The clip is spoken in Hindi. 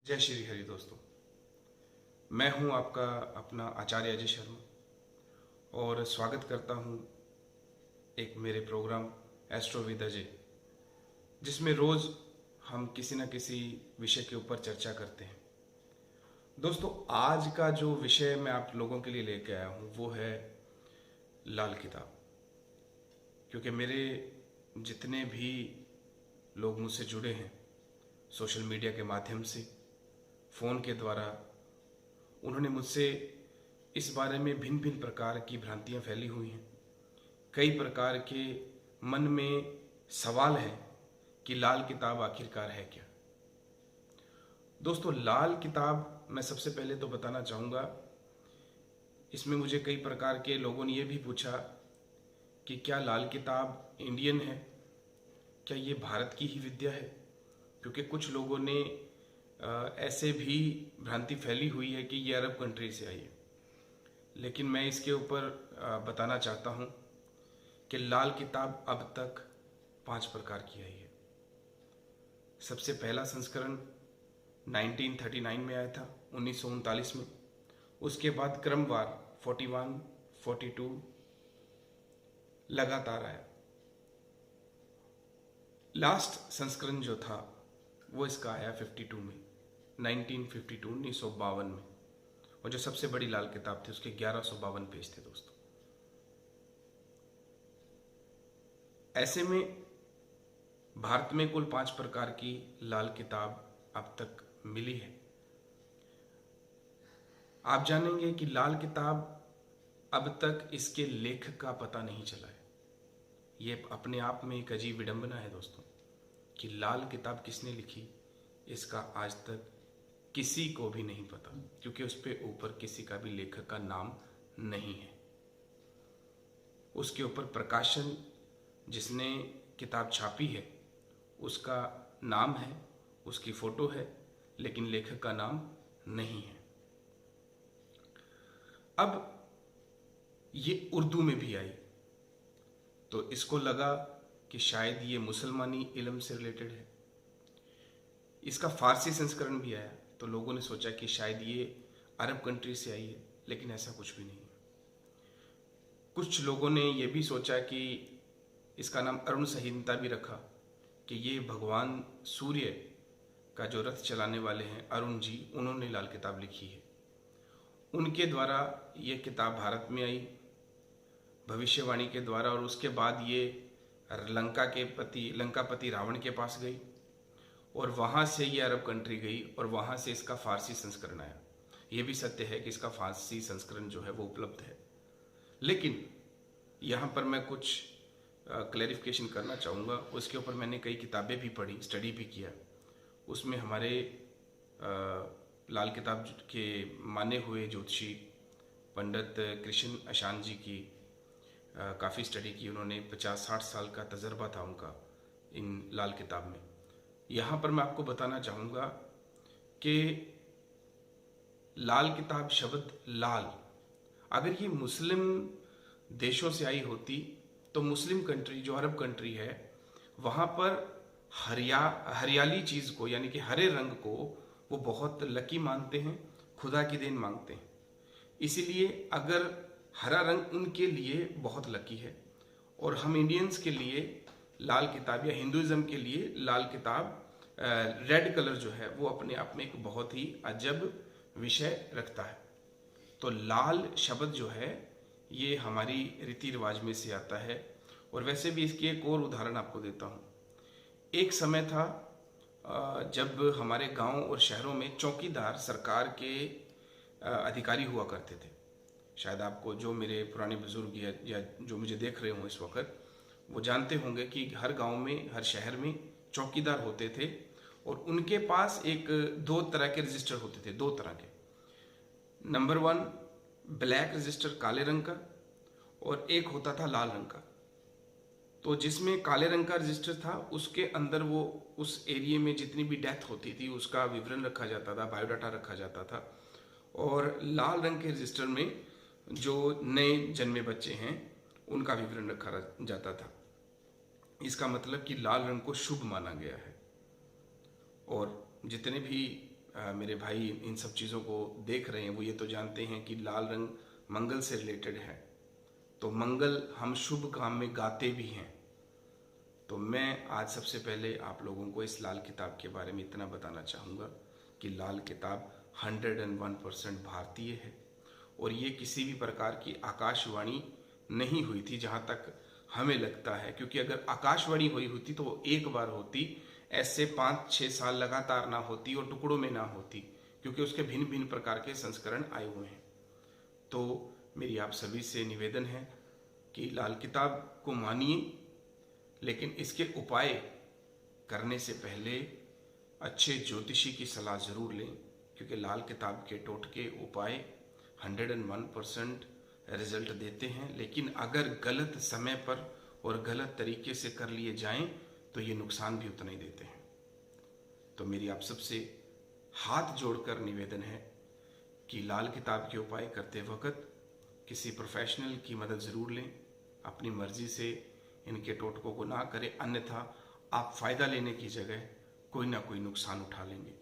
जय श्री हरि दोस्तों। मैं हूं आपका अपना आचार्य अजय शर्मा और स्वागत करता हूं एक मेरे प्रोग्राम एस्ट्रो विद अजय, जिसमें रोज हम किसी न किसी विषय के ऊपर चर्चा करते हैं। दोस्तों, आज का जो विषय मैं आप लोगों के लिए लेके आया हूं वो है लाल किताब। क्योंकि मेरे जितने भी लोग मुझसे जुड़े हैं सोशल मीडिया के माध्यम से, फ़ोन के द्वारा, उन्होंने मुझसे इस बारे में भिन्न भिन्न प्रकार की भ्रांतियां फैली हुई हैं। कई प्रकार के मन में सवाल हैं कि लाल किताब आखिरकार है क्या। दोस्तों, लाल किताब मैं सबसे पहले तो बताना चाहूँगा, इसमें मुझे कई प्रकार के लोगों ने ये भी पूछा कि क्या लाल किताब इंडियन है, क्या ये भारत की ही विद्या है। क्योंकि कुछ लोगों ने ऐसे भी भ्रांति फैली हुई है कि ये अरब कंट्री से आई है। लेकिन मैं इसके ऊपर बताना चाहता हूँ कि लाल किताब अब तक 5 प्रकार की आई है। सबसे पहला संस्करण 1939 में आया था, 1939 में। उसके बाद क्रमवार 41, 42 लगातार आया। लास्ट संस्करण जो था वो इसका आया 52 में, 1952 में। और जो सबसे बड़ी लाल किताब थी उसके 1152 पेज थे दोस्तों। ऐसे में भारत में कुल 5 प्रकार की लाल किताब अब तक मिली है। आप जानेंगे कि लाल किताब अब तक इसके लेखक का पता नहीं चला है। ये अपने आप में एक अजीब विडंबना है दोस्तों कि लाल किताब किसने लिखी, इसका आज तक किसी को भी नहीं पता, क्योंकि उस पे ऊपर किसी का भी लेखक का नाम नहीं है। उसके ऊपर प्रकाशन जिसने किताब छापी है उसका नाम है, उसकी फोटो है, लेकिन लेखक का नाम नहीं है। अब ये उर्दू में भी आई तो इसको लगा कि शायद ये मुसलमानी इल्म से रिलेटेड है। इसका फारसी संस्करण भी आया तो लोगों ने सोचा कि शायद ये अरब कंट्री से आई है, लेकिन ऐसा कुछ भी नहीं है। कुछ लोगों ने यह भी सोचा कि इसका नाम अरुण संहिता भी रखा कि ये भगवान सूर्य का जो रथ चलाने वाले हैं अरुण जी, उन्होंने लाल किताब लिखी है। उनके द्वारा ये किताब भारत में आई भविष्यवाणी के द्वारा, और उसके बाद ये लंकापति रावण के पास गई और वहाँ से ये अरब कंट्री गई और वहाँ से इसका फारसी संस्करण आया। ये भी सत्य है कि इसका फारसी संस्करण जो है वो उपलब्ध है। लेकिन यहाँ पर मैं कुछ क्लैरिफिकेशन करना चाहूँगा। उसके ऊपर मैंने कई किताबें भी पढ़ी, स्टडी भी किया। उसमें हमारे लाल किताब के माने हुए ज्योतिषी पंडित कृष्ण अशान जी की काफ़ी स्टडी की। उन्होंने 50-60 साल का तजर्बा था उनका इन लाल किताब में। यहाँ पर मैं आपको बताना चाहूँगा कि लाल किताब शब्द लाल, अगर ये मुस्लिम देशों से आई होती तो मुस्लिम कंट्री जो अरब कंट्री है वहाँ पर हरियाली चीज़ को, यानी कि हरे रंग को, वो बहुत लकी मानते हैं, खुदा की देन मांगते हैं। इसीलिए अगर हरा रंग उनके लिए बहुत लकी है, और हम इंडियंस के लिए लाल किताब या हिंदुइज्म के लिए लाल किताब रेड कलर जो है वो अपने आप में एक बहुत ही अजब विषय रखता है। तो लाल शब्द जो है ये हमारी रीति रिवाज में से आता है। और वैसे भी इसकी एक और उदाहरण आपको देता हूँ। एक समय था जब हमारे गांव और शहरों में चौकीदार सरकार के अधिकारी हुआ करते थे। शायद आपको, जो मेरे पुराने बुजुर्ग या जो मुझे देख रहे हों इस वक्त, वो जानते होंगे कि हर गांव में, हर शहर में चौकीदार होते थे और उनके पास दो तरह के रजिस्टर होते थे, 2 तरह के। नंबर 1 ब्लैक रजिस्टर, काले रंग का, और एक होता था लाल रंग का। तो जिसमें काले रंग का रजिस्टर था उसके अंदर वो उस एरिया में जितनी भी डेथ होती थी उसका विवरण रखा जाता था, बायोडाटा रखा जाता था। और लाल रंग के रजिस्टर में जो नए जन्मे बच्चे हैं उनका विवरण रखा जाता था। इसका मतलब कि लाल रंग को शुभ माना गया है। और जितने भी मेरे भाई इन सब चीज़ों को देख रहे हैं वो ये तो जानते हैं कि लाल रंग मंगल से रिलेटेड है। तो मंगल हम शुभ काम में गाते भी हैं। तो मैं आज सबसे पहले आप लोगों को इस लाल किताब के बारे में इतना बताना चाहूँगा कि लाल किताब 101% भारतीय है और ये किसी भी प्रकार की आकाशवाणी नहीं हुई थी जहाँ तक हमें लगता है, क्योंकि अगर आकाशवाणी हुई होती तो वो एक बार होती, ऐसे 5-6 साल लगातार ना होती और टुकड़ों में ना होती, क्योंकि उसके भिन्न भिन्न प्रकार के संस्करण आए हुए हैं। तो मेरी आप सभी से निवेदन है कि लाल किताब को मानिए, लेकिन इसके उपाय करने से पहले अच्छे ज्योतिषी की सलाह जरूर लें, क्योंकि लाल किताब के टोटके उपाय 101% रिजल्ट देते हैं, लेकिन अगर गलत समय पर और गलत तरीके से कर लिए जाएं तो ये नुकसान भी उतना ही देते हैं। तो मेरी आप सबसे हाथ जोड़कर निवेदन है कि लाल किताब के उपाय करते वक्त किसी प्रोफेशनल की मदद ज़रूर लें। अपनी मर्जी से इनके टोटकों को ना करें, अन्यथा आप फ़ायदा लेने की जगह कोई ना कोई नुकसान उठा लेंगे।